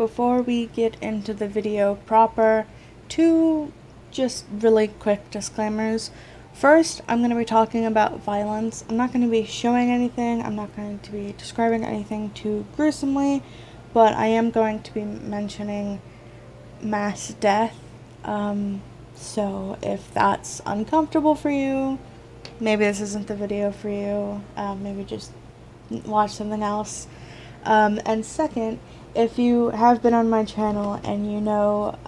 before we get into the video proper, two just really quick disclaimers. First, I'm going to be talking about violence. I'm not going to be showing anything, I'm not going to be describing anything too gruesomely, but I am going to be mentioning mass death. So if that's uncomfortable for you, maybe this isn't the video for you. Maybe just watch something else. And second, if you have been on my channel and you know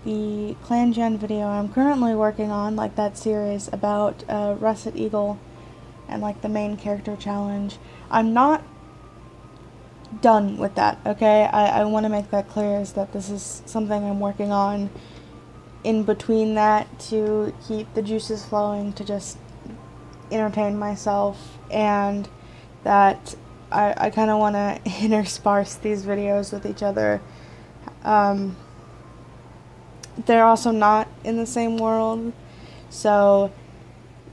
the Clan Gen video I'm currently working on, like that series about Russet Eagle and like the main character challenge, I'm not done with that, okay? I want to make that clear, is that this is something I'm working on in between that to keep the juices flowing, to just entertain myself, and that I kind of want to intersperse these videos with each other. They're also not in the same world, so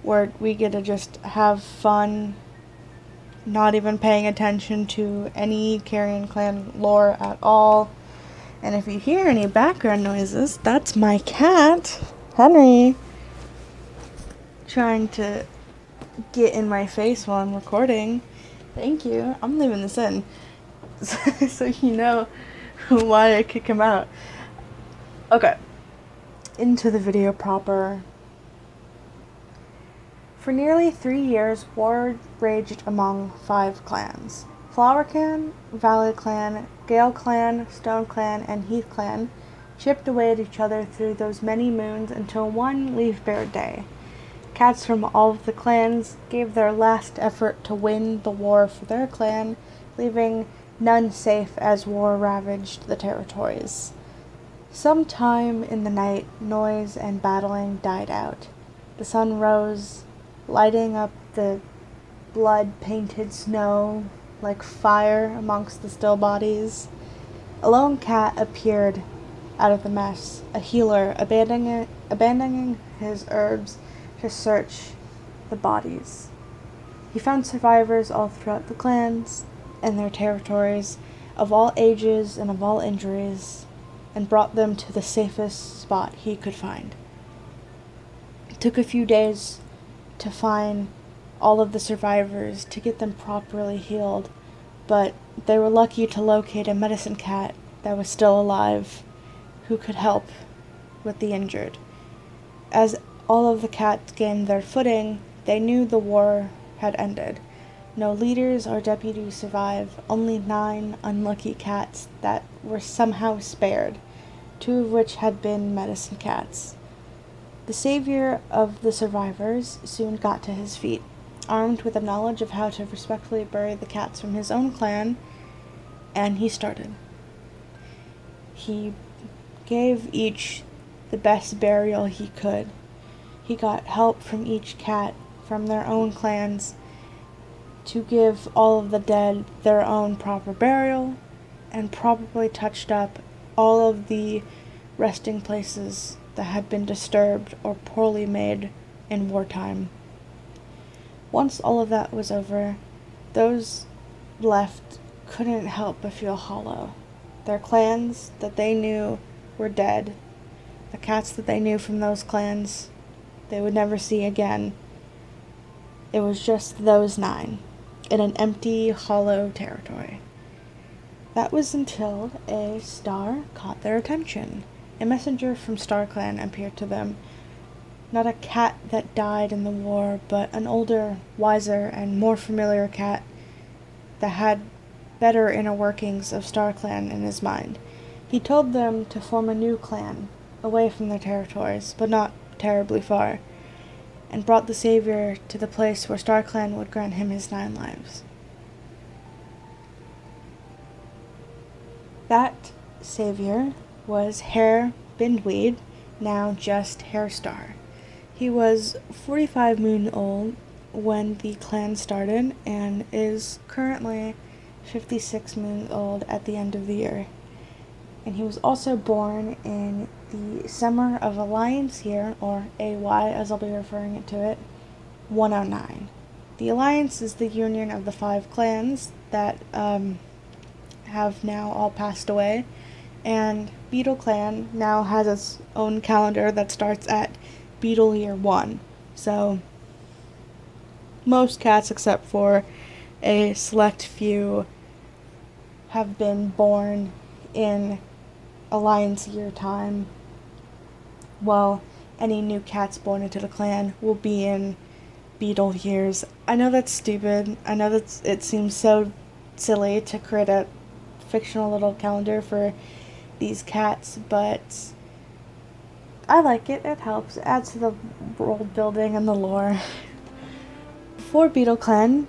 we get to just have fun, not even paying attention to any Carrion Clan lore at all. And if you hear any background noises, that's my cat, Henry, trying to get in my face while I'm recording. Thank you. I'm leaving this in so you know why I kick him out. Okay, into the video proper. For nearly 3 years, war raged among 5 clans. Flower Clan, Valley Clan, Gale Clan, Stone Clan, and Heath Clan chipped away at each other through those many moons until one Leaf-Bear Day. Cats from all of the clans gave their last effort to win the war for their clan, leaving none safe as war ravaged the territories. Sometime in the night, noise and battling died out. The sun rose, lighting up the blood-painted snow like fire amongst the still bodies. A lone cat appeared out of the mess, a healer abandoning his herbs to search the bodies. He found survivors all throughout the clans and their territories, of all ages and of all injuries, and brought them to the safest spot he could find. It took a few days to find all of the survivors, to get them properly healed, but they were lucky to locate a medicine cat that was still alive, who could help with the injured. As all of the cats gained their footing, they knew the war had ended. No leaders or deputies survived, only 9 unlucky cats that were somehow spared, 2 of which had been medicine cats. The savior of the survivors soon got to his feet, armed with a knowledge of how to respectfully bury the cats from his own clan, and he started. He gave each the best burial he could. He got help from each cat from their own clans to give all of the dead their own proper burial, and probably touched up all of the resting places that had been disturbed or poorly made in wartime. Once all of that was over, those left couldn't help but feel hollow. Their clans that they knew were dead. The cats that they knew from those clans they would never see again. It was just those 9 in an empty, hollow territory. That was until a star caught their attention. A messenger from Star Clan appeared to them. Not a cat that died in the war, but an older, wiser, and more familiar cat that had better inner workings of Star Clan in his mind. He told them to form a new clan, away from their territories, but not terribly far, and brought the savior to the place where Star Clan would grant him his 9 lives. That savior was Hair Bindweed, now just Hairstar. He was 45 moon old when the clan started, and is currently 56 moons old at the end of the year. And he was also born in the Summer of Alliance year, or AY as I'll be referring to it, 109. The Alliance is the union of the 5 clans that have now all passed away, and Beetle Clan now has its own calendar that starts at Beetle Year 1. So, most cats, except for a select few, have been born in Alliance Year time, while any new cats born into the clan will be in Beetle years. I know that's stupid. I know that it seems so silly to create a fictional little calendar for these cats, but I like it. It helps. It adds to the world building and the lore. Before Beetle Clan,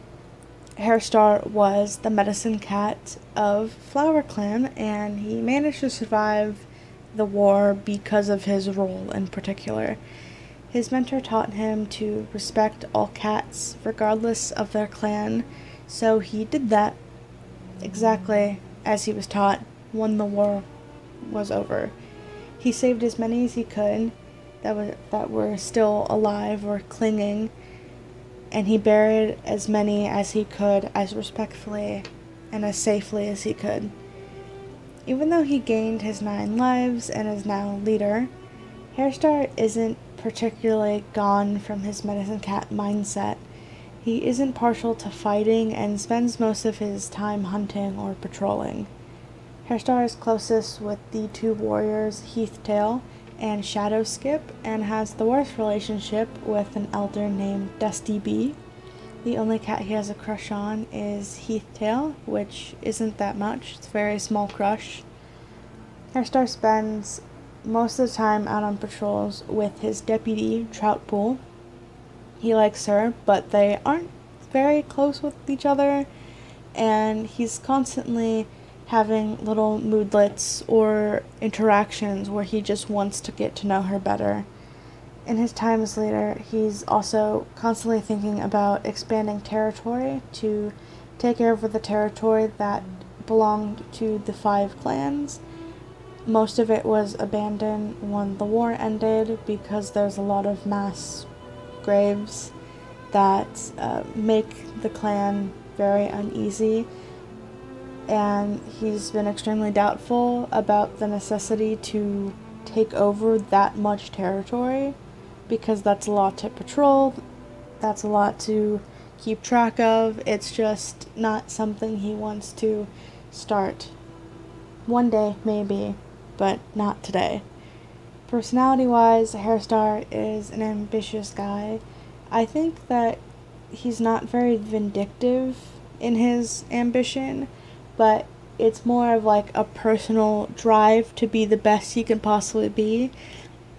Hairstar was the medicine cat of Flower Clan, and he managed to survive the war because of his role in particular. His mentor taught him to respect all cats, regardless of their clan, so he did that exactly as he was taught when the war was over. He saved as many as he could that were still alive or clinging, and he buried as many as he could as respectfully and as safely as he could. Even though he gained his 9 lives and is now leader, Hairstar isn't particularly gone from his medicine cat mindset. He isn't partial to fighting and spends most of his time hunting or patrolling. Hairstar is closest with the 2 warriors Heathtail and Shadowskip, and has the worst relationship with an elder named Dusty Bee. The only cat he has a crush on is Heathtail, which isn't that much. It's a very small crush. Hairstar spends most of the time out on patrols with his deputy, Troutpool. He likes her, but they aren't very close with each other, and he's constantly having little moodlets or interactions where he just wants to get to know her better. In his time as leader, he's also constantly thinking about expanding territory to take over the territory that belonged to the 5 clans. Most of it was abandoned when the war ended because there's a lot of mass graves that make the clan very uneasy, and he's been extremely doubtful about the necessity to take over that much territory, because that's a lot to patrol, that's a lot to keep track of. It's just not something he wants to start. One day, maybe, but not today. Personality-wise, Hairstar is an ambitious guy. I think that he's not very vindictive in his ambition, but it's more of like a personal drive to be the best he can possibly be.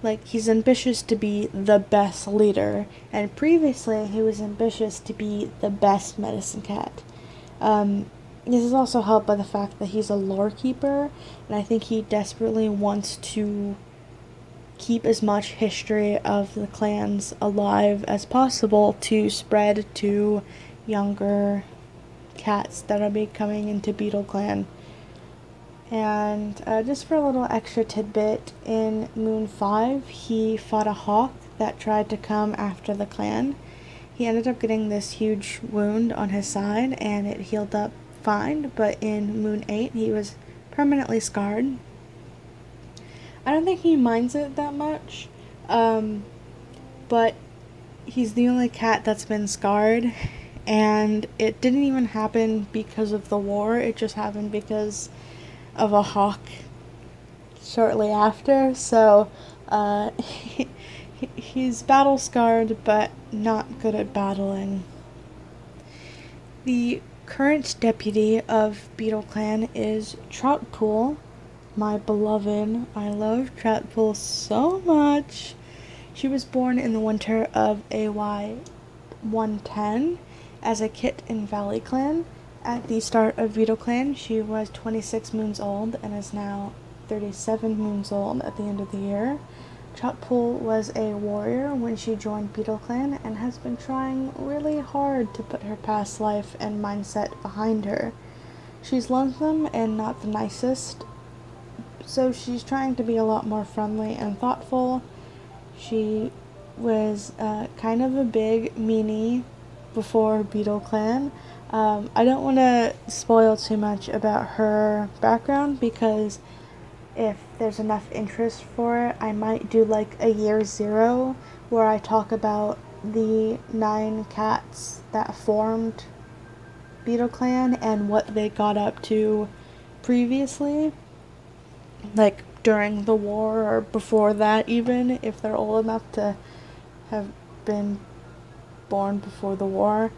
Like, he's ambitious to be the best leader, and previously he was ambitious to be the best medicine cat. This is also helped by the fact that he's a lore keeper, and I think he desperately wants to keep as much history of the clans alive as possible to spread to younger cats that are becoming into Beetle Clan. And just for a little extra tidbit, in Moon 5, he fought a hawk that tried to come after the clan. He ended up getting this huge wound on his side, and it healed up fine, but in Moon 8, he was permanently scarred. I don't think he minds it that much, but he's the only cat that's been scarred, and it didn't even happen because of the war, it just happened because of a hawk shortly after, so he's battle scarred but not good at battling. The current deputy of Beetle Clan is Troutpool, my beloved. I love Troutpool so much. She was born in the winter of AY 110 as a kit in Valley Clan. At the start of Beetle Clan, she was 26 moons old and is now 37 moons old at the end of the year. Troutpool was a warrior when she joined Beetle Clan and has been trying really hard to put her past life and mindset behind her. She's lonesome and not the nicest, so she's trying to be a lot more friendly and thoughtful. She was kind of a big meanie before Beetle Clan, I don't want to spoil too much about her background because if there's enough interest for it, I might do like a year zero where I talk about the 9 cats that formed Beetle Clan and what they got up to previously, like during the war or before that, even if they're old enough to have been born before the war.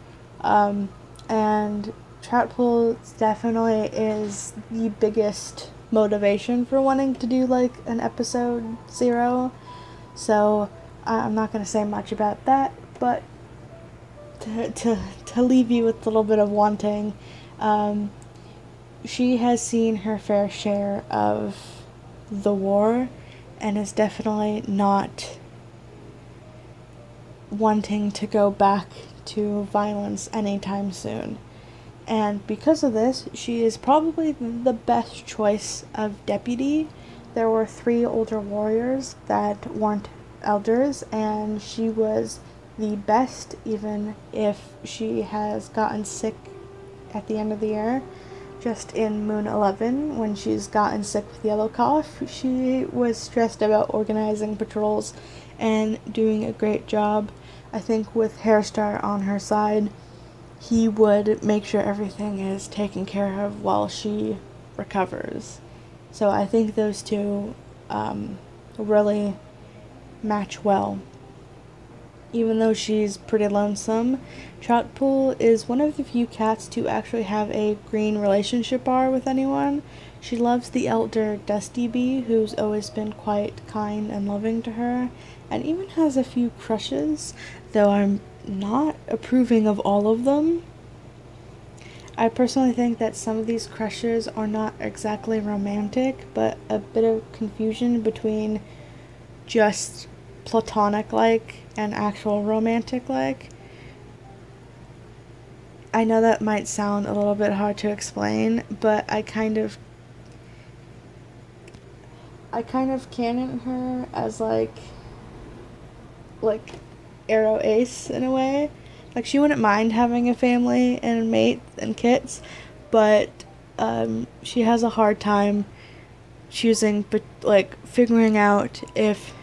And Troutpool definitely is the biggest motivation for wanting to do like an episode 0. So I'm not going to say much about that, but to leave you with a little bit of wanting, she has seen her fair share of the war and is definitely not wanting to go back to violence anytime soon. And because of this, she is probably the best choice of deputy. There were 3 older warriors that weren't elders, and she was the best, even if she has gotten sick at the end of the year. Just in Moon 11, when she's gotten sick with yellow cough, she was stressed about organizing patrols and doing a great job. I think with Hairstar on her side, he would make sure everything is taken care of while she recovers. So I think those two really match well. Even though she's pretty lonesome, Troutpool is one of the few cats to actually have a green relationship bar with anyone. She loves the elder Dusty Bee, who's always been quite kind and loving to her, and even has a few crushes, though I'm not approving of all of them. I personally think that some of these crushes are not exactly romantic, but a bit of confusion between just platonic-like and actual romantic-like. I know that might sound a little bit hard to explain, but I kind of canon her as like Arrow Ace in a way. Like, she wouldn't mind having a family and a mate and kits, but she has a hard time choosing, but like figuring out if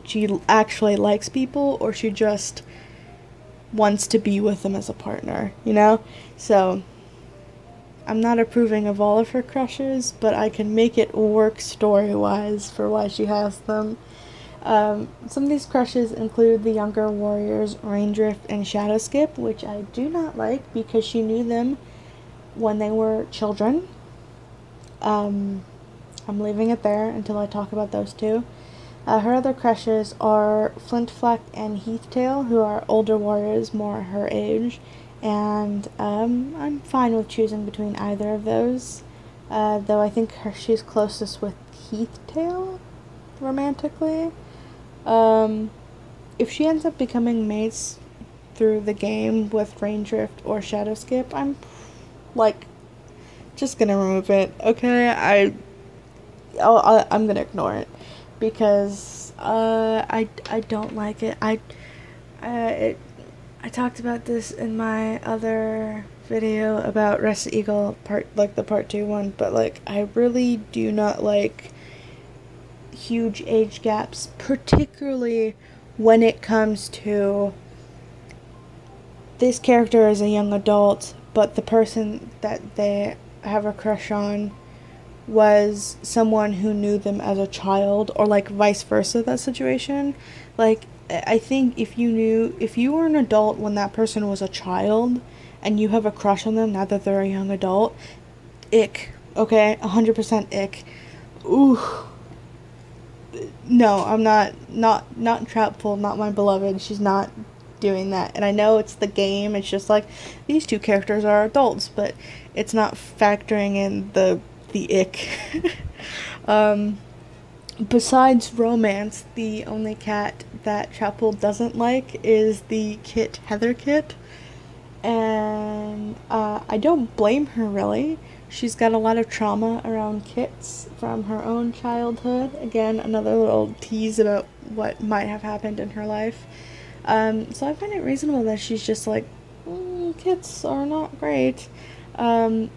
she actually likes people or she just wants to be with them as a partner, you know? So I'm not approving of all of her crushes, but I can make it work story-wise for why she has them. Some of these crushes include the younger warriors Raindrift and Shadowskip, which I do not like because she knew them when they were children. I'm leaving it there until I talk about those two. Her other crushes are Flintfleck and Heathtail, who are older warriors, more her age, and I'm fine with choosing between either of those, though I think she's closest with Heathtail, romantically. If she ends up becoming mates through the game with Raindrift or Shadowskip, I'm, like, just gonna remove it, okay? I'm gonna ignore it. Because I don't like it. I talked about this in my other video about Rest Eagle the part 2 one, but like I really do not like huge age gaps, particularly when it comes to this character is a young adult, but the person that they have a crush on was someone who knew them as a child, or like vice versa, that situation. Like, I think if you were an adult when that person was a child and you have a crush on them now that they're a young adult, ick, okay? 100% ick. Ooh. No, I'm not Troutpool, not my beloved. She's not doing that. And I know it's the game, it's just like, these two characters are adults, but it's not factoring in the ick. Besides romance, the only cat that Troutpool doesn't like is the kit Heather Kit, and I don't blame her really. She's got a lot of trauma around kits from her own childhood. Again, another little tease about what might have happened in her life. So I find it reasonable that she's just like, kits are not great. And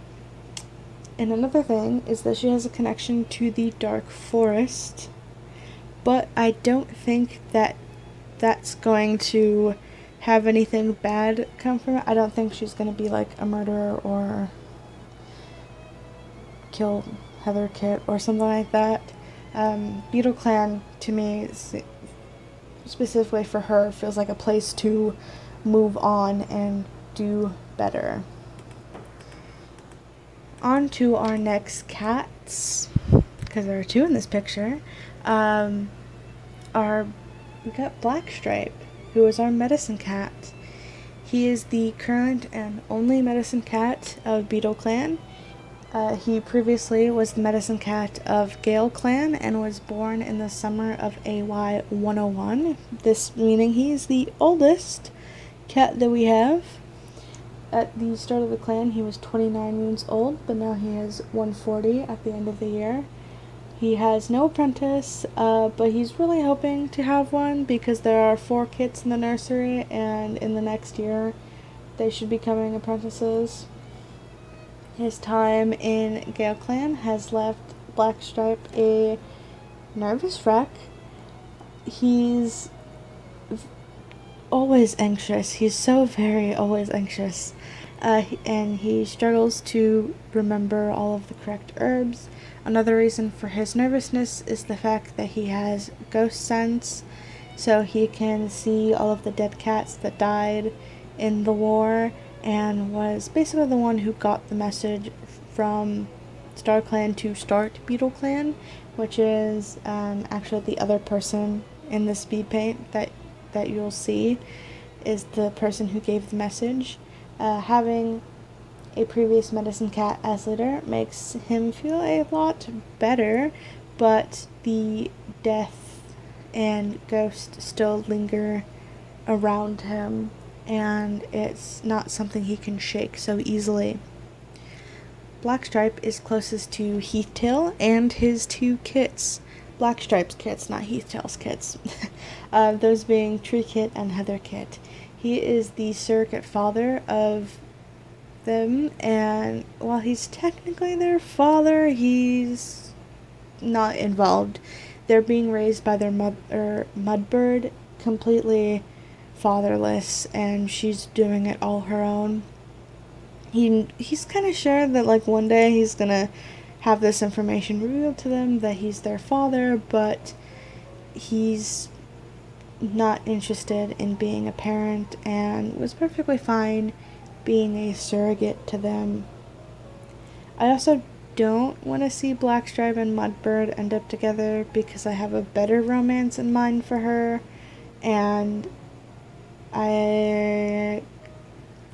another thing is that she has a connection to the Dark Forest, but I don't think that that's going to have anything bad come from it. I don't think she's going to be like a murderer or kill Heather Kit or something like that. Beetle Clan, to me, specifically for her, feels like a place to move on and do better. On to our next cats, because there are two in this picture. We got Blackstripe, who is our medicine cat. He is the current and only medicine cat of Beetle Clan. He previously was the medicine cat of Gale Clan and was born in the summer of AY 101. This meaning he is the oldest cat that we have. At the start of the clan, he was 29 moons old, but now he is 140 at the end of the year. He has no apprentice, but he's really hoping to have one because there are 4 kits in the nursery, and in the next year they should be becoming apprentices. His time in Gale Clan has left Blackstripe a nervous wreck. He's always anxious. He's so very always anxious. And he struggles to remember all of the correct herbs. Another reason for his nervousness is the fact that he has ghost sense, so he can see all of the dead cats that died in the war, and was basically the one who got the message from Star Clan to start Beetle Clan, which is actually the other person in the speed paint that you'll see is the person who gave the message. Having a previous medicine cat as leader makes him feel a lot better, but the death and ghost still linger around him, and it's not something he can shake so easily. Blackstripe is closest to Heathtail and his 2 kits. Blackstripe's kits, not Heathtail's kits. Those being Tree Kit and Heather Kit. He is the surrogate father of them, and while he's technically their father, he's not involved. They're being raised by their Mudbird, completely fatherless, and she's doing it all her own. He's kind of sure that like one day he's gonna have this information revealed to them that he's their father, but he's not interested in being a parent and was perfectly fine being a surrogate to them. I also don't want to see Blackstripe and Mudbird end up together because I have a better romance in mind for her, and I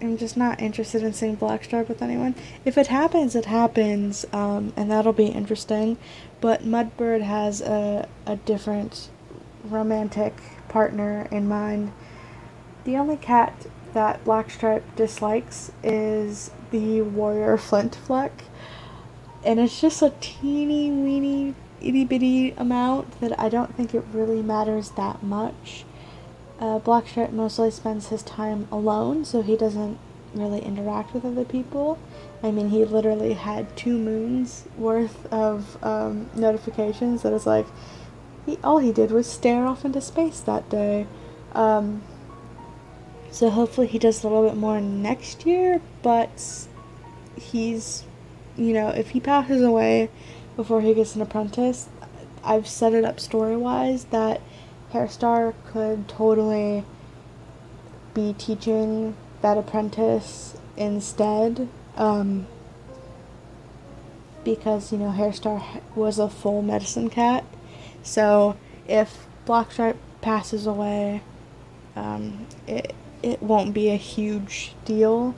am just not interested in seeing Blackstripe with anyone. If it happens, it happens, and that'll be interesting, but Mudbird has a different romantic partner in mind. The only cat that Blackstripe dislikes is the warrior Flintfleck, and it's just a teeny weeny itty bitty amount that I don't think it really matters that much. Blackstripe mostly spends his time alone, so he doesn't really interact with other people. I mean, he literally had 2 moons worth of notifications that is like, all he did was stare off into space that day. So hopefully he does a little bit more next year, but he's, if he passes away before he gets an apprentice, I've set it up story-wise that Hairstar could totally be teaching that apprentice instead, because, Hairstar was a full medicine cat. So if Blackstripe passes away, it won't be a huge deal.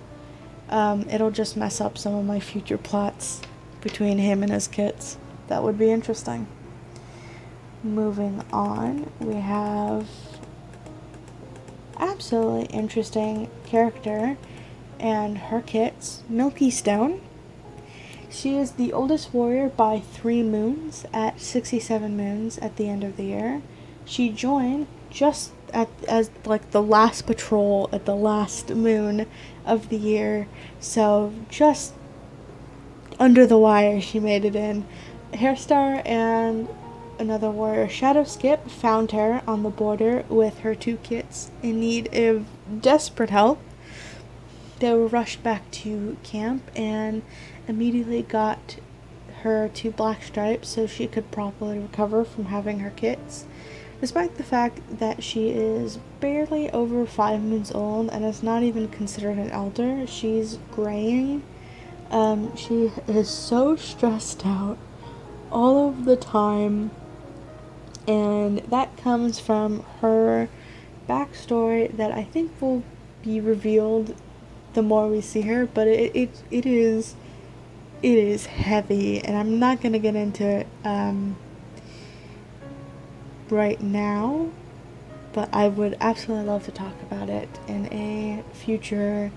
It'll just mess up some of my future plots between him and his kits. That would be interesting. Moving on, we have absolutely interesting character and her kits, Milky Stone. She is the oldest warrior by 3 moons at 67 moons at the end of the year. She joined just as like the last patrol at the last moon of the year. So just under the wire she made it in. Hairstar and another warrior, Shadowskip, found her on the border with her 2 kits in need of desperate help. They were rushed back to camp and immediately got her 2 black stripes so she could properly recover from having her kits. Despite the fact that she is barely over 5 moons old and is not even considered an elder, she's graying. She is so stressed out all of the time, and that comes from her backstory that I think will be revealed the more we see her, but it is heavy, and I'm not gonna get into it right now, but I would absolutely love to talk about it in a future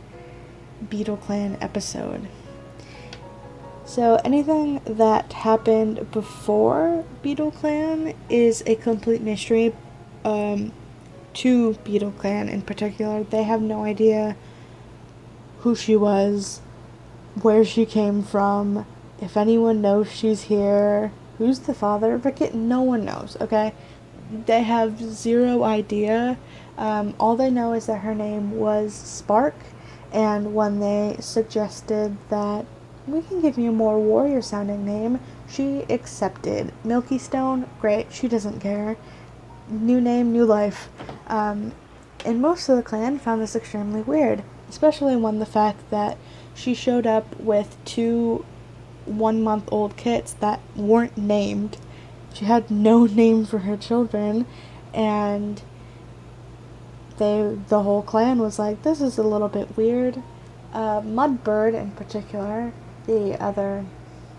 Beetle Clan episode. So anything that happened before Beetle Clan is a complete mystery to Beetle Clan in particular. They have no idea who she was, where she came from, if anyone knows she's here, who's the father of Ricket. No one knows, okay? They have zero idea. All they know is that her name was Spark, and when they suggested that we can give you a more warrior sounding name, she accepted. Milky Stone, great, she doesn't care. New name, new life. And most of the clan found this extremely weird, especially when the fact that she showed up with 2 1-month-old kits that weren't named. She had no name for her children, and the whole clan was like, this is a little bit weird. Mudbird in particular, the other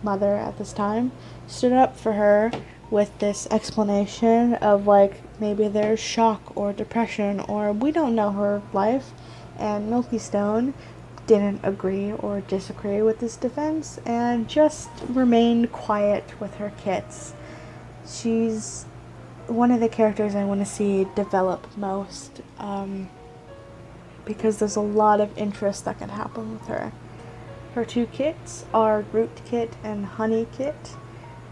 mother at this time, stood up for her with this explanation of like, maybe there's shock or depression, or we don't know her life, and Milky Stone didn't agree or disagree with this defense and just remained quiet with her kits. She's one of the characters I want to see develop most, because there's a lot of interest that can happen with her. Her 2 kits are Root Kit and Honey Kit.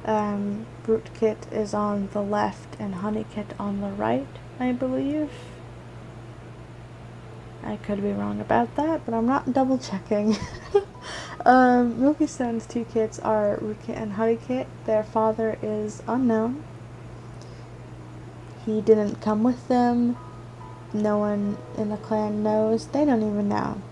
Root Kit is on the left and Honey Kit on the right, I believe. I could be wrong about that, but I'm not double checking. Milky Stone's 2 kits are Root Kit and Honey Kit. Their father is unknown. He didn't come with them. No one in the clan knows. They don't even know.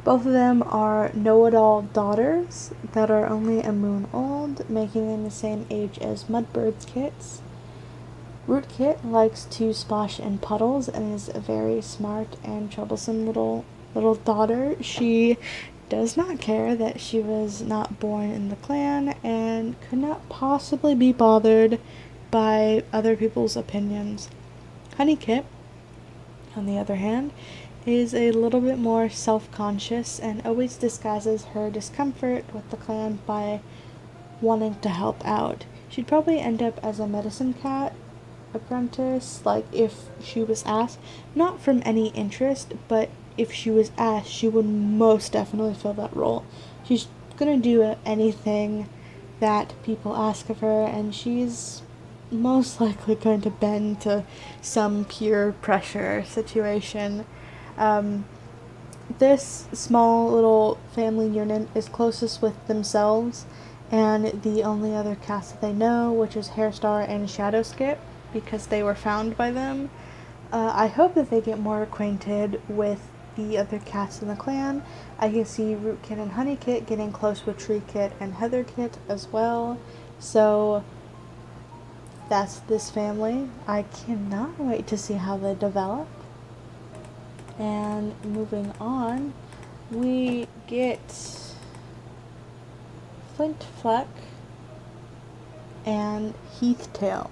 Both of them are know-it-all daughters that are only a moon old, making them the same age as Mudbird's kits. Root Kit likes to splash in puddles and is a very smart and troublesome little daughter. She does not care that she was not born in the clan and could not possibly be bothered by other people's opinions. Honey Kit, on the other hand, is a little bit more self-conscious and always disguises her discomfort with the clan by wanting to help out. She'd probably end up as a medicine cat apprentice, like if she was asked, not from any interest, but if she was asked, she would most definitely fill that role. She's gonna do anything that people ask of her, and she's most likely going to bend to some peer pressure situation. This small little family unit is closest with themselves and the only other cast that they know, which is Hairstar and Shadowskip, because they were found by them. I hope that they get more acquainted with the other cats in the clan. I can see Root Kit and Honey Kit getting close with Tree Kit and Heather Kit as well. So that's this family. I cannot wait to see how they develop. And moving on, we get Flint Fleck and Heathtail.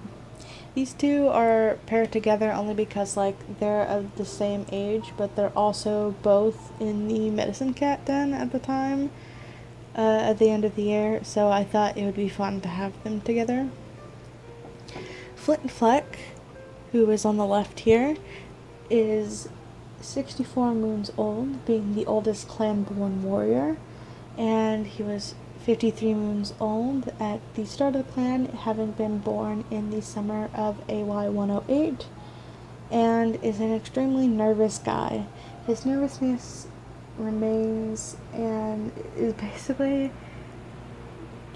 These 2 are paired together only because, like, they're of the same age, but they're also both in the medicine cat den at the time, at the end of the year, so I thought it would be fun to have them together. Flint Fleck who is on the left here, is 64 moons old, being the oldest clan-born warrior, and he was 53 moons old at the start of the clan, having been born in the summer of AY 108, and is an extremely nervous guy. His nervousness remains and is basically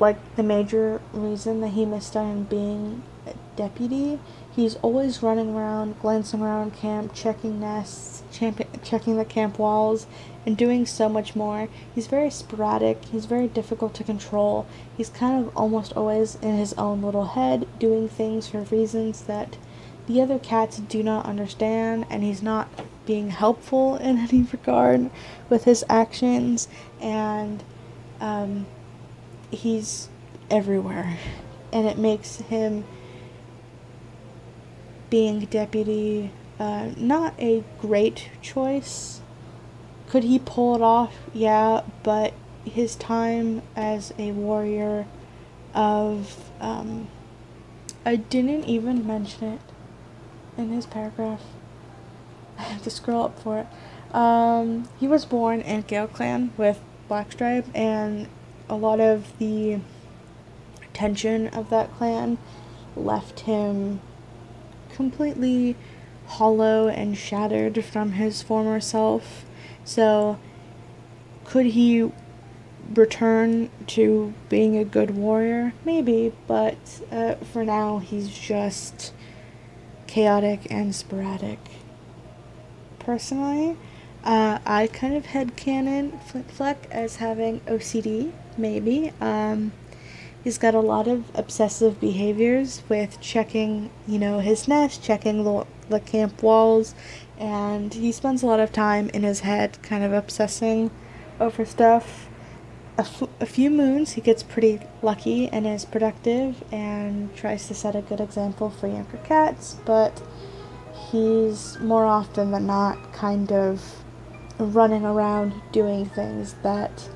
like the major reason that he missed out on being a deputy. He's always running around, glancing around camp, checking nests, checking the camp walls, and doing so much more. He's very sporadic, he's very difficult to control. He's kind of almost always in his own little head, doing things for reasons that the other cats do not understand, and he's not being helpful in any regard with his actions, and he's everywhere, and it makes him being deputy not a great choice. Could he pull it off? Yeah, but his time as a warrior of I didn't even mention it in his paragraph. I have to scroll up for it. He was born in Gale Clan with Blackstripe, and a lot of the tension of that clan left him completely hollow and shattered from his former self. So, could he return to being a good warrior? Maybe, but for now he's just chaotic and sporadic. Personally, I kind of headcanon Flintfleck as having OCD, maybe. He's got a lot of obsessive behaviors with checking, his nest, checking the camp walls, and he spends a lot of time in his head kind of obsessing over stuff. A few moons, he gets pretty lucky and is productive and tries to set a good example for younger cats, but he's more often than not kind of running around doing things that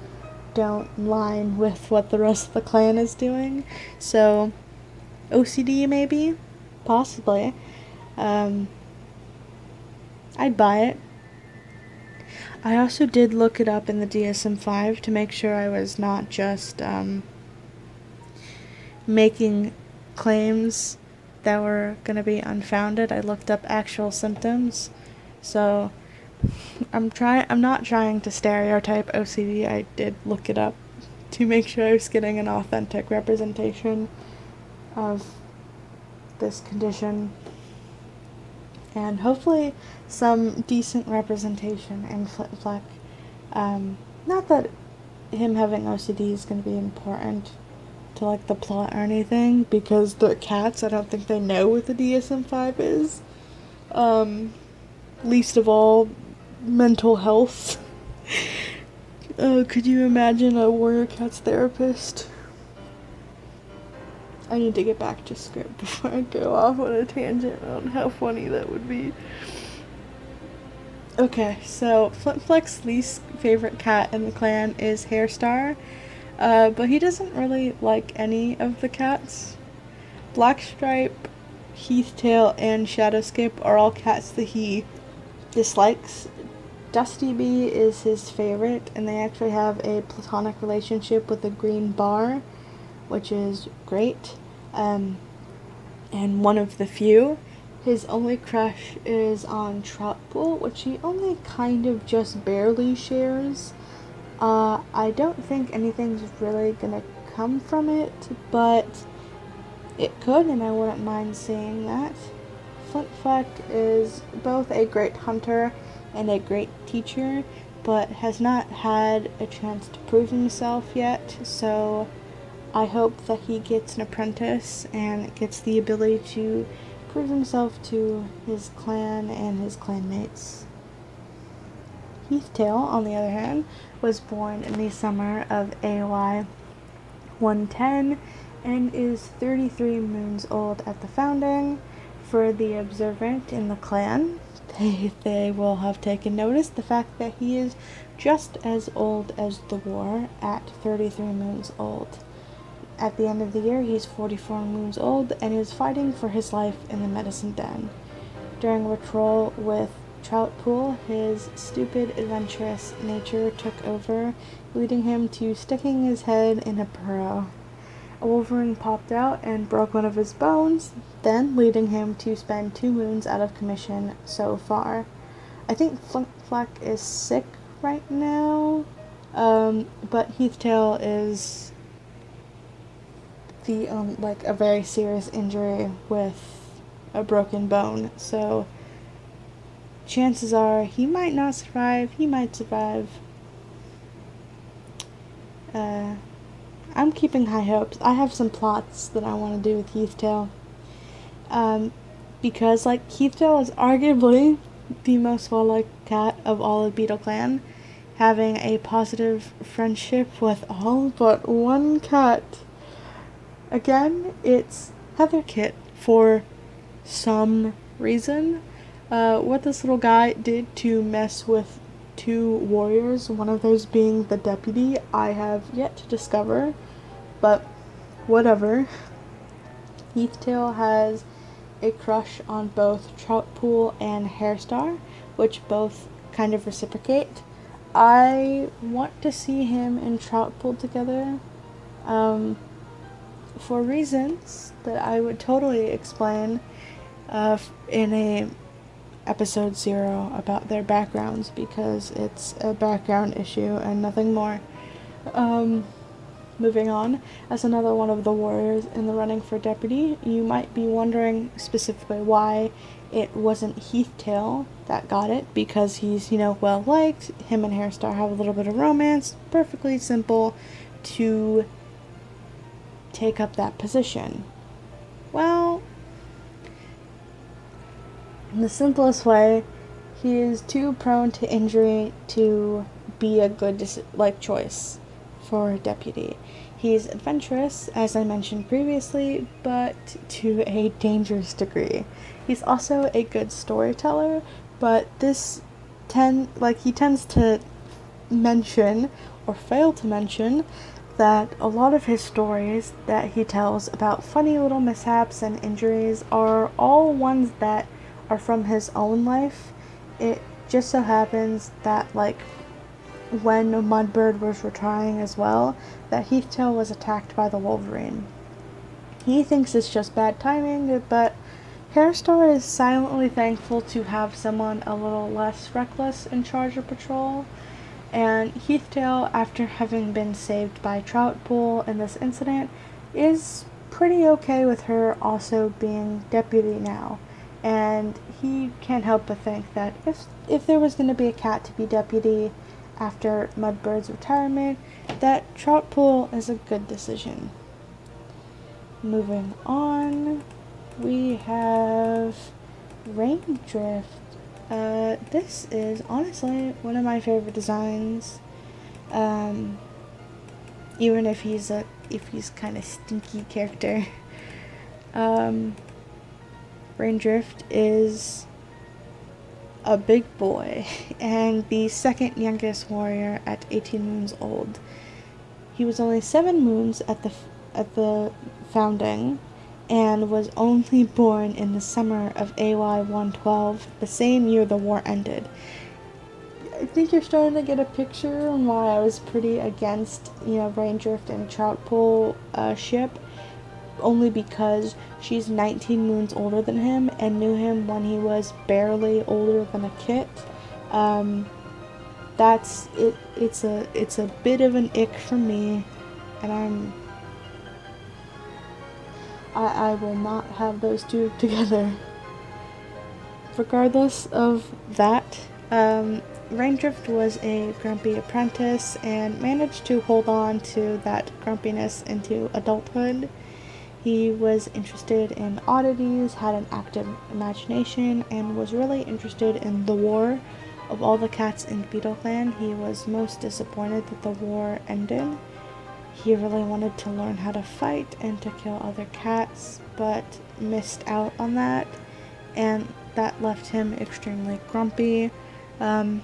don't line with what the rest of the clan is doing. So, OCD maybe? Possibly. I'd buy it. I also did look it up in the DSM-5 to make sure I was not just making claims that were going to be unfounded. I looked up actual symptoms. So I'm not trying to stereotype OCD. I did look it up to make sure I was getting an authentic representation of this condition, and hopefully some decent representation in Flintfleck. Not that him having OCD is going to be important to like the plot or anything, because the cats, I don't think they know what the DSM-5 is. Least of all, mental health. Could you imagine a warrior cat's therapist? I need to get back to script before I go off on a tangent on how funny that would be. Okay, so Flintfleck's least favorite cat in the clan is Hairstar, but he doesn't really like any of the cats. Blackstripe, Heathtail, and Shadowskip are all cats that he dislikes. Dusty Bee is his favorite, and they actually have a platonic relationship with a green bar, which is great, and one of the few. His only crush is on Troutpool, which he only kind of just barely shares. I don't think anything's really gonna come from it, but it could, and I wouldn't mind seeing that. Flintfleck is both a great hunter and a great teacher, but has not had a chance to prove himself yet, so I hope that he gets an apprentice and gets the ability to prove himself to his clan and his clanmates. Heathtail, on the other hand, was born in the summer of AOI 110 and is 33 moons old at the founding. For the observant in the clan, they will have taken notice the fact that he is just as old as the war at 33 moons old. At the end of the year, he's 44 moons old and is fighting for his life in the medicine den. During a patrol with Troutpool, his stupid, adventurous nature took over, leading him to sticking his head in a burrow. A wolverine popped out and broke one of his bones, then leading him to spend 2 moons out of commission so far. I think Flack is sick right now, but Heathtail is the like a very serious injury with a broken bone, so chances are he might not survive. He might survive. I'm keeping high hopes. I have some plots that I want to do with Heathtail, because like Heathtail is arguably the most well-liked cat of all of Beetle Clan, having a positive friendship with all but one cat. Again, it's Heatherkit for some reason. What this little guy did to mess with 2 warriors, one of those being the deputy, I have yet to discover, but whatever. Heathtail has a crush on both Troutpool and Hairstar, which both kind of reciprocate. I want to see him and Troutpool together, for reasons that I would totally explain in a episode 0 about their backgrounds, because it's a background issue and nothing more. Moving on, as another one of the warriors in the running for deputy, you might be wondering specifically why it wasn't Heathtail that got it, because he's, well liked, him and Hairstar have a little bit of romance, perfectly simple to take up that position. Well, in the simplest way, he is too prone to injury to be a good choice for a deputy. He's adventurous, as I mentioned previously, but to a dangerous degree. He's also a good storyteller, but he tends to mention, or fail to mention, that a lot of his stories that he tells about funny little mishaps and injuries are all ones that are from his own life. It just so happens that, when Mudbird was retiring as well, that Heathtail was attacked by the Wolverine. He thinks it's just bad timing, but Hairstar is silently thankful to have someone a little less reckless in charge of patrol, and Heathtail, after having been saved by Troutpool in this incident, is pretty okay with her also being deputy now. And he can't help but think that if there was going to be a cat to be deputy after Mudbird's retirement, that Troutpool is a good decision. Moving on, we have Raindrift. This is honestly one of my favorite designs. Even if he's kind of stinky character. Raindrift is a big boy and the second youngest warrior at 18 moons old. He was only 7 moons at the founding, and was only born in the summer of AY-112, the same year the war ended. I think you're starting to get a picture on why I was pretty against, Raindrift and Troutpool ship, only because she's 19 moons older than him and knew him when he was barely older than a kit. That's it. It's a bit of an ick for me, and I will not have those two together. Regardless of that, Raindrift was a grumpy apprentice and managed to hold on to that grumpiness into adulthood. He was interested in oddities, had an active imagination, and was really interested in the war. Of all the cats in Beetle Clan, he was most disappointed that the war ended. He really wanted to learn how to fight and to kill other cats, but missed out on that, and that left him extremely grumpy. I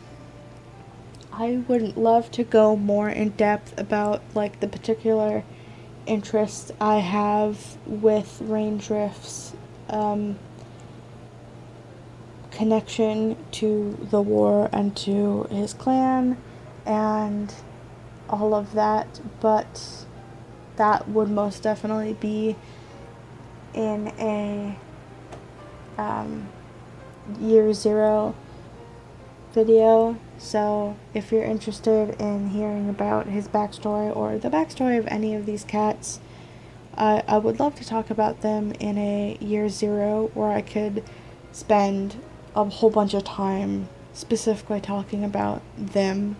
would love to go more in depth about the particular interests I have with Raindrift's connection to the war and to his clan and all of that, but that would most definitely be in a year 0 video. So if you're interested in hearing about his backstory or the backstory of any of these cats, I would love to talk about them in a year 0 where I could spend a whole bunch of time specifically talking about them.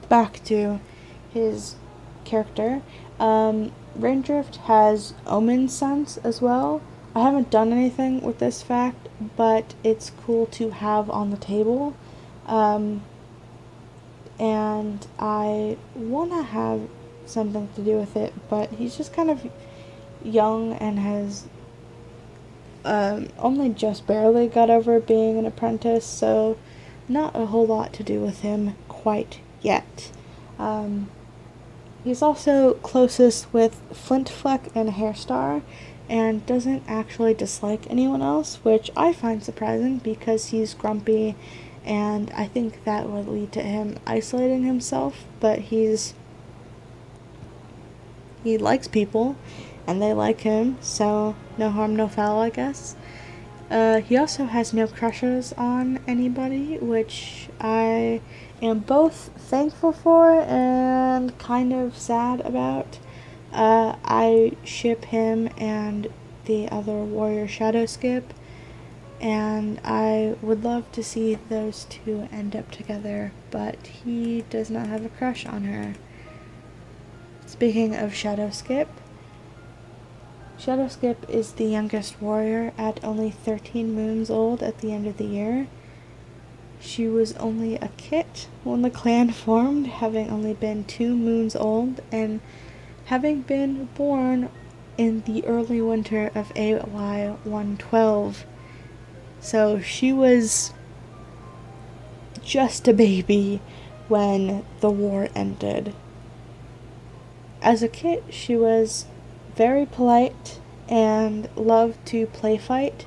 Back to his character. Raindrift has omen sense as well. I haven't done anything with this fact, but it's cool to have on the table. And I want to have something to do with it, but he's just kind of young and has only just barely got over being an apprentice, so not a whole lot to do with him quite yet. He's also closest with Flintfleck and Hairstar, and doesn't actually dislike anyone else, which I find surprising because he's grumpy, and I think that would lead to him isolating himself, but he likes people, and they like him, so no harm, no foul, I guess. He also has no crushes on anybody, which I am both thankful for and kind of sad about. I ship him and the other warrior Shadowskip, and I would love to see those two end up together, but he does not have a crush on her. Speaking of Shadowskip, Shadowskip is the youngest warrior at only 13 moons old at the end of the year. She was only a kit when the clan formed, having only been 2 moons old, and having been born in the early winter of AY 112. So she was just a baby when the war ended. As a kit, she was very polite and loved to play fight,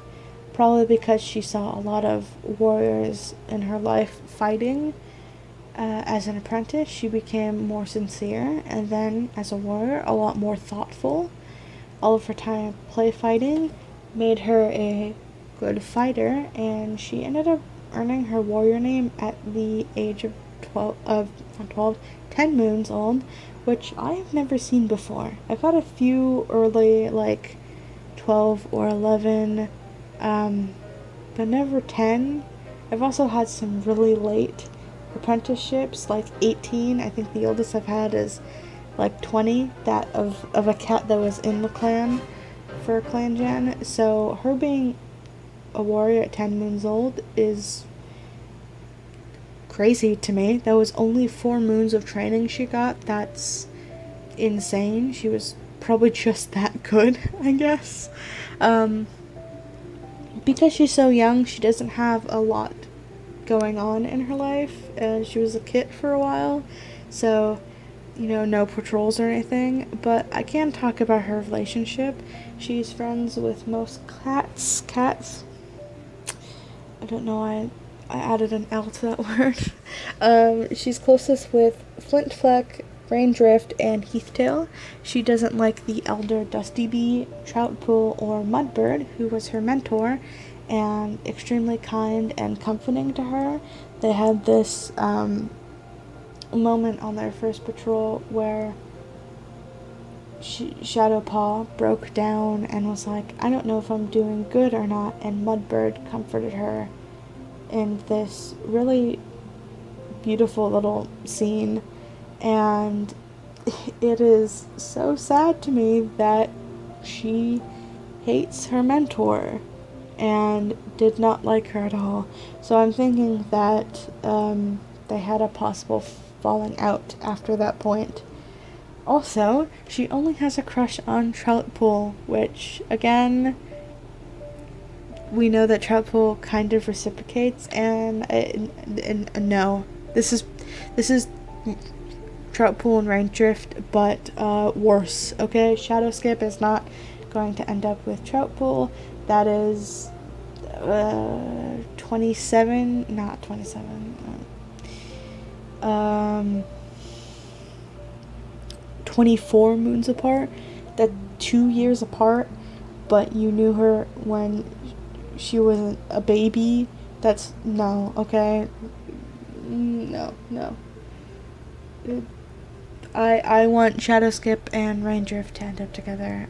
probably because she saw a lot of warriors in her life fighting. As an apprentice, she became more sincere, and then as a warrior, a lot more thoughtful. All of her time play fighting made her a good fighter, and she ended up earning her warrior name at the age of 10 moons old, which I have never seen before. I've had a few early, 12 or 11, but never 10. I've also had some really late apprenticeships, 18. I think the oldest I've had is 20, that of a cat that was in the clan for Clan Gen. So her being a warrior at 10 moons old is crazy to me. That was only 4 moons of training she got. That's insane. She was probably just that good, I guess. Because she's so young, she doesn't have a lot going on in her life, and she was a kit for a while, so no patrols or anything, but I can talk about her relationship. She's friends with most cats. I don't know why I added an L to that word. She's closest with Flintfleck, Raindrift, and Heathtail. She doesn't like the elder Dusty Bee, Troutpool, or Mudbird, who was her mentor, and extremely kind and comforting to her. They had this moment on their first patrol where Shadowpaw broke down and was like, I don't know if I'm doing good or not, and Mudbird comforted her in this really beautiful little scene, and it is so sad to me that she hates her mentor and did not like her at all. So I'm thinking that they had a possible falling out after that point. Also, she only has a crush on Troutpool, which, again, we know that Troutpool kind of reciprocates, and no, this is Troutpool and Raindrift, but worse. Okay, Shadowskip is not going to end up with Troutpool, that is 27, not 27, 24 moons apart. That 2 years apart, but you knew her when she was a baby. That's no, okay? No. I want Shadowskip and Raindrift to end up together.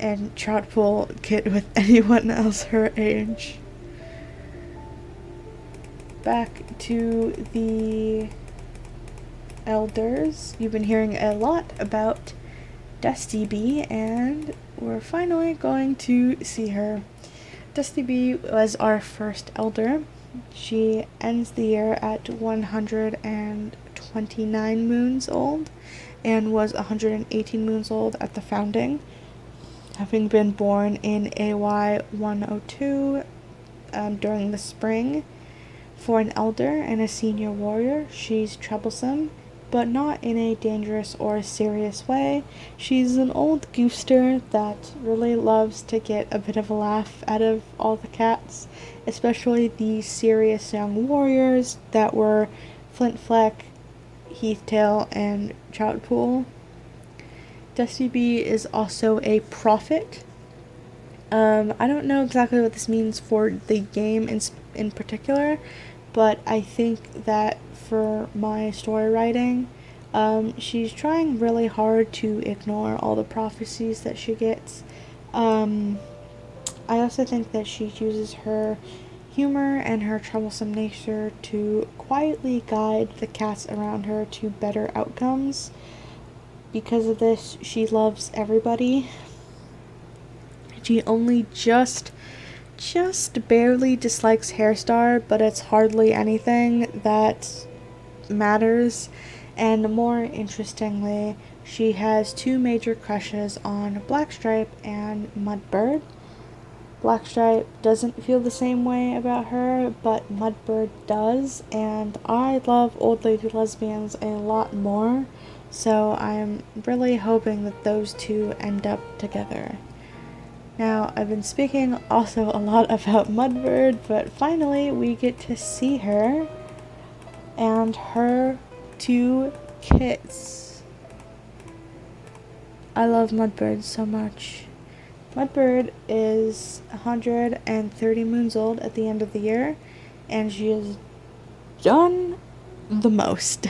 And Troutpool get with anyone else her age. Back to the elders. You've been hearing a lot about Dusty Bee, and we're finally going to see her. Dusty Bee was our first elder. She ends the year at 129 moons old and was 118 moons old at the founding, having been born in AY 102 during the spring. For an elder and a senior warrior, she's troublesome, but not in a dangerous or serious way. She's an old goofster that really loves to get a bit of a laugh out of all the cats, especially the serious young warriors that were Flintfleck, Heathtail, and Troutpool. Dusty Bee is also a prophet. I don't know exactly what this means for the game in particular, but I think that for my story writing, she's trying really hard to ignore all the prophecies that she gets. I also think that she uses her humor and her troublesome nature to quietly guide the cats around her to better outcomes. Because of this, she loves everybody. She only just barely dislikes Hairstar, but it's hardly anything that matters. And more interestingly, she has two major crushes on Blackstripe and Mudbird. Blackstripe doesn't feel the same way about her, but Mudbird does, and I love old lady lesbians a lot more, so I'm really hoping that those two end up together. Now, I've been speaking also a lot about Mudbird, but finally we get to see her and her two kits. I love Mudbird so much. Mudbird is 130 moons old at the end of the year, and she has done the most.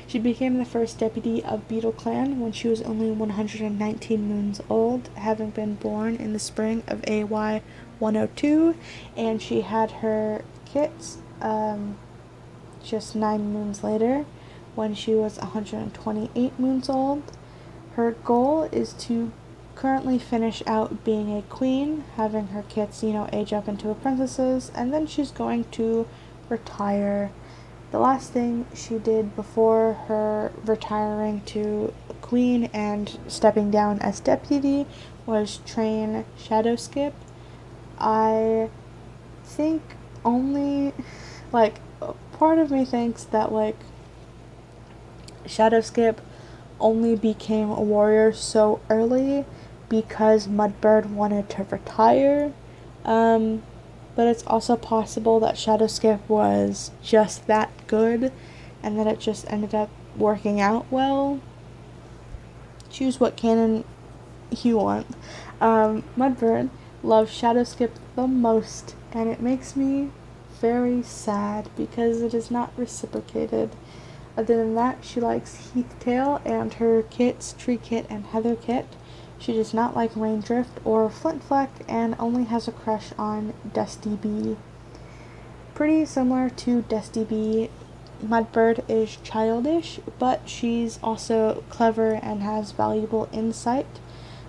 She became the first deputy of Beetle Clan when she was only 119 moons old, having been born in the spring of AY 102, and she had her kits just 9 moons later when she was 128 moons old. Her goal is to currently finish out being a queen, having her kits, age up into apprentices, and then she's going to retire. The last thing she did before her retiring to queen and stepping down as deputy was train Shadowskip. I think only, part of me thinks that, Shadowskip only became a warrior so early because Mudbird wanted to retire. But it's also possible that Shadowskip was just that good and that it just ended up working out well. Choose what canon you want. Mudbird loves Shadowskip the most, and it makes me very sad because it is not reciprocated. Other than that, she likes Heathtail and her kits, Tree Kit and Heather Kit. She does not like Raindrift or Flintfleck and only has a crush on Dusty Bee. Pretty similar to Dusty Bee, Mudbird is childish, but she's also clever and has valuable insight.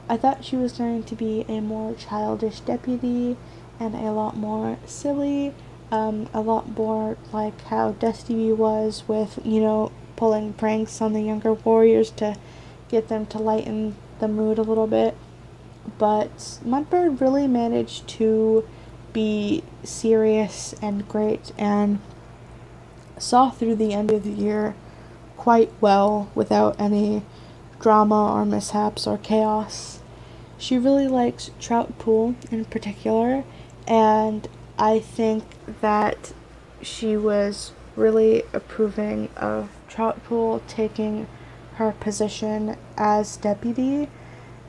I thought she was going to be a more childish deputy and a lot more silly, a lot more like how Dusty Bee was with, pulling pranks on the younger warriors to get them to lighten the mood a little bit. But Mudbird really managed to be serious and great and saw through the end of the year quite well without any drama or mishaps or chaos. She really likes Troutpool in particular, and I think that she was really approving of Troutpool taking her position as deputy.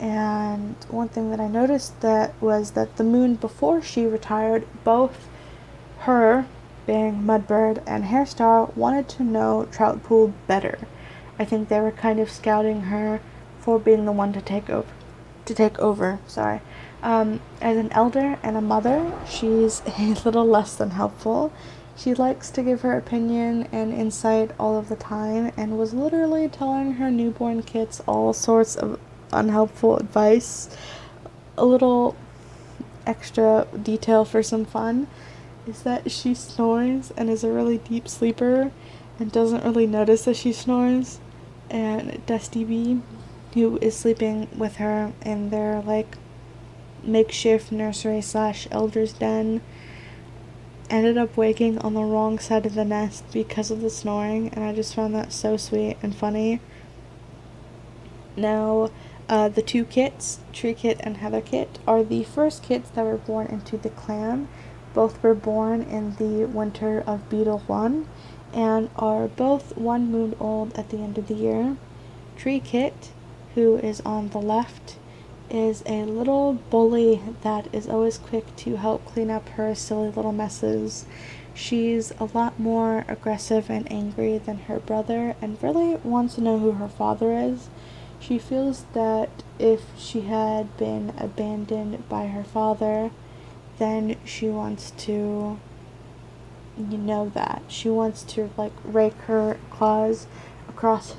And one thing that I noticed that was that the moon before she retired, both her, being Mudbird, and Hairstar wanted to know Troutpool better. I think they were kind of scouting her for being the one to take over. As an elder and a mother, she's a little less than helpful. She likes to give her opinion and insight all of the time, and was literally telling her newborn kits all sorts of unhelpful advice. A little extra detail for some fun is that she snores and is a really deep sleeper and doesn't really notice that she snores. And Dusty Bee, who is sleeping with her in their like makeshift nursery / elder's den, ended up waking on the wrong side of the nest because of the snoring, and I just found that so sweet and funny. Now, the two kits, Tree Kit and Heather Kit, are the first kits that were born into the clan. Both were born in the winter of Beetle 1, and are both 1 moon old at the end of the year. Tree Kit, who is on the left, is a little bully that is always quick to help clean up her silly little messes. She's a lot more aggressive and angry than her brother, and really wants to know who her father is. She feels that if she had been abandoned by her father, then she wants to, that. She wants to, rake her claws across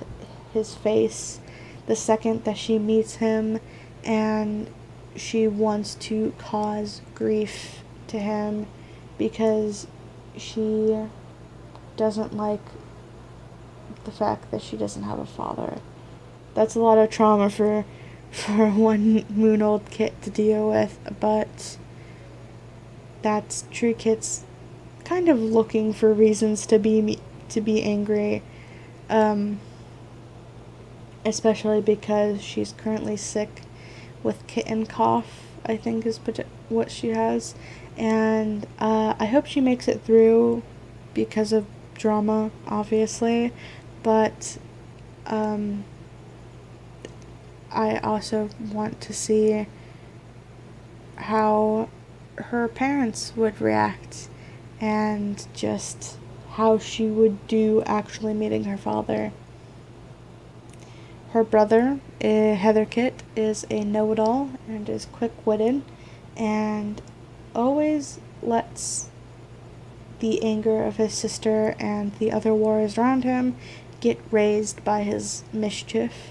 his face the second that she meets him, and she wants to cause grief to him because she doesn't like the fact that she doesn't have a father. That's a lot of trauma for 1 moon old kit to deal with, but that's Tree Kit's kind of looking for reasons to be angry, especially because she's currently sick with kitten cough, I think is what she has, and I hope she makes it through because of drama, obviously, but I also want to see how her parents would react and just how she would do actually meeting her father. Her brother, Heather Kit, is a know-it-all and is quick-witted and always lets the anger of his sister and the other warriors around him get raised by his mischief.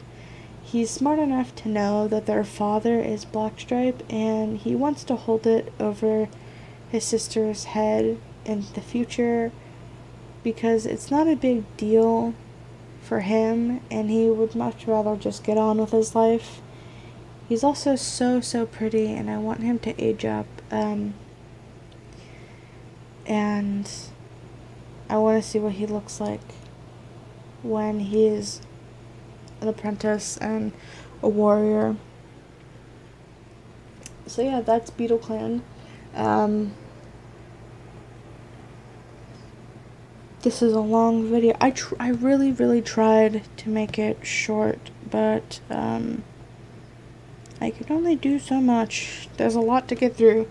He's smart enough to know that their father is Blackstripe, and he wants to hold it over his sister's head in the future because it's not a big deal for him, and he would much rather just get on with his life. He's also so pretty, and I want him to age up, and I want to see what he looks like when he is an apprentice and a warrior. So yeah, that's Beetle Clan. This is a long video. I really tried to make it short, but I could only do so much. There's a lot to get through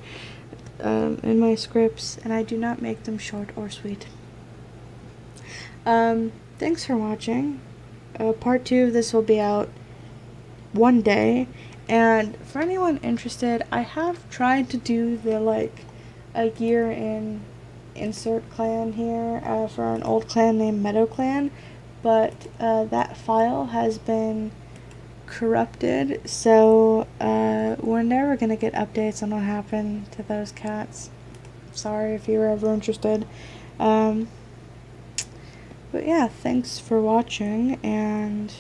in my scripts, and I do not make them short or sweet. Thanks for watching. Part 2 of this will be out one day, and for anyone interested, I have tried to do the a year in insert clan here for an old clan named Meadow Clan, but that file has been corrupted, so we're never gonna get updates on what happened to those cats. Sorry if you were ever interested. But yeah, thanks for watching, and